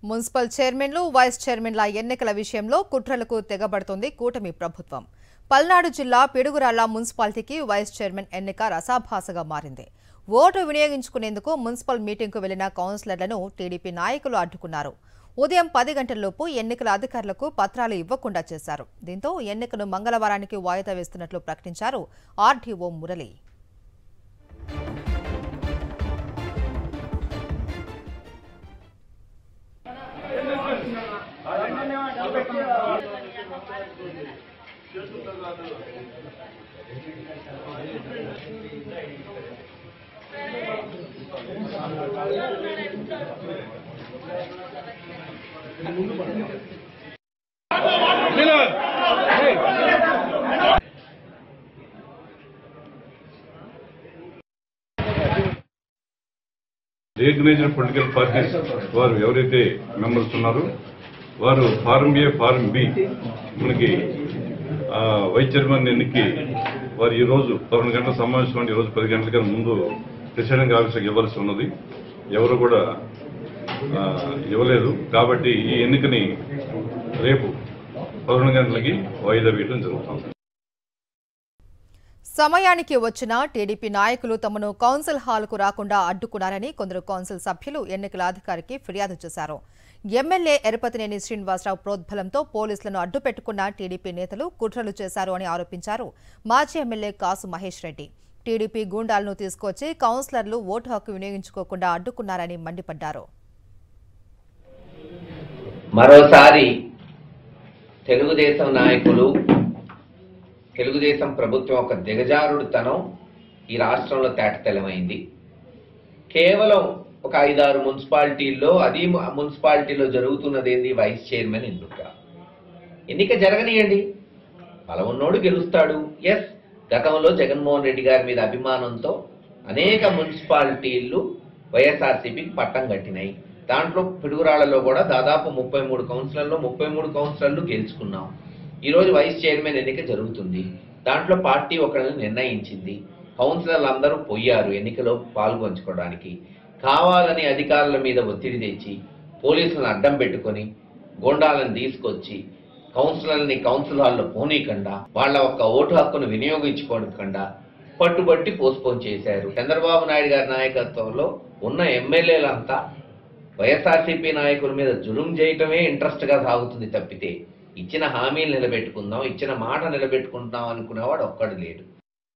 Municipal చైర్మన్లు vice చైర్మన్ల ఎన్నికల విషయంలో కుట్రలకు తెగబడుతోంది కూటమి ప్రభుత్వం. పల్నాడు జిల్లా పిడుగురాళ్ల మున్సిపాలిటీకి వైస్ చైర్మన్ ఎన్నిక రసాభాసగా మారింది. ఓటు వినియోగించుకునేందుకు మున్సిపల్ మీటింగ్కు వెళ్లిన కౌన్సిలర్లను టీడీపీ నాయకులు అడ్డుకున్నారు. ఉదయం 10 గంటలలోపు ఎన్నికల అధికారులకు పత్రాలు ఇవ్వకుండా చేశారు. దీంతో ఎన్నికను మంగళవారానికి వాయిదా వేస్తున్నట్లు ప్రకటించారు RDO Murali. Recognised political parties వారు ఎవరైతే మెంబర్స్ ఉన్నారో వారు ఫారం ఏ ఫారం బి మనకి వైస్ చైర్మన్ ఎన్నికకి వారు ఈ రోజు 11 గంటల సమావేశం, ఈ రోజు 10 గంటల కన్నా ముందు ప్రిసైడింగ్ ఆఫీసర్కి ఇవ్వాల్సి ఉన్నది. ఎవరు కూడా ఇవ్వలేదు. కాబట్టి ఈ ఎన్నికని రేపు 11 గంటలకి వాయిదా వేయడం జరుగుతుంది. సమయానికి వచ్చిన టీడీపీ నాయకులు తమను కౌన్సిల్ హాల్కు రాకుండా అడ్డుకున్నారని కొందరు కౌన్సిల్ సభ్యులు ఎన్నికల అధికారికి ఫిర్యాదు చేశారు. ఎమ్మెల్యే ఎరపతినేని శ్రీనివాసరావు ప్రోద్బలంతో పోలీసులను అడ్డుపెట్టుకున్న టీడీపీ నేతలు కుట్రలు చేశారు అని ఆరోపించారు మాజీ ఎమ్మెల్యే కాసు మహేష్ రెడ్డి. టీడీపీ గూండాలను తీసుకొచ్చి కౌన్సిలర్లు ఓటు హక్కు వినియోగించుకోకుండా అడ్డుకున్నారని మండిపడ్డారు. మరోసారి తెలుగుదేశం నాయకులు, తెలుగుదేశం ప్రభుత్వం ఒక దిగజారుడుతనం ఈ రాష్ట్రంలో తేటతెల్లమైంది. కేవలం ఒక 5-6 మున్సిపాలిటీల్లో, అది మున్సిపాలిటీలో జరుగుతున్నదేంది వైస్ చైర్మన్ ఎన్నిక జరగనియండి, బలం ఉన్నోడు గెలుస్తాడు. ఎస్, గతంలో జగన్మోహన్ రెడ్డి గారి మీద అభిమానంతో అనేక మున్సిపాలిటీలు వైఎస్ఆర్సీపీకి పట్టం కట్టినాయి. దాంట్లో పిడుగురాళ్లలో కూడా దాదాపు 33 కౌన్సిలర్లు 33 కౌన్సిలర్లు గెలుచుకున్నాం. ఈరోజు వైస్ చైర్మన్ ఎన్నిక జరుగుతుంది. దాంట్లో పార్టీ ఒకరిని నిర్ణయించింది. కౌన్సిలర్లు అందరూ పోయారు ఎన్నికలో పాల్గొంచుకోవడానికి. కావాలని అధికారుల మీద ఒత్తిడి తెచ్చి పోలీసులను అడ్డం పెట్టుకొని గోండాలను తీసుకొచ్చి కౌన్సిలర్ని కౌన్సిల్ హాల్లో పోనీయకుండా, వాళ్ళ ఒక్క ఓటు హక్కును వినియోగించుకోకుండా పట్టుబట్టి పోస్ట్పోన్ చేశారు. చంద్రబాబు నాయుడు గారి నాయకత్వంలో ఉన్న ఎమ్మెల్యేలంతా వైఎస్ఆర్సీపీ నాయకుల మీద జులుం చేయటమే ఇంట్రెస్ట్గా సాగుతుంది తప్పితే ఇచ్చిన హామీలు నిలబెట్టుకుందాం, ఇచ్చిన మాట నిలబెట్టుకుంటాం అనుకునేవాడు ఒక్కడు లేడు.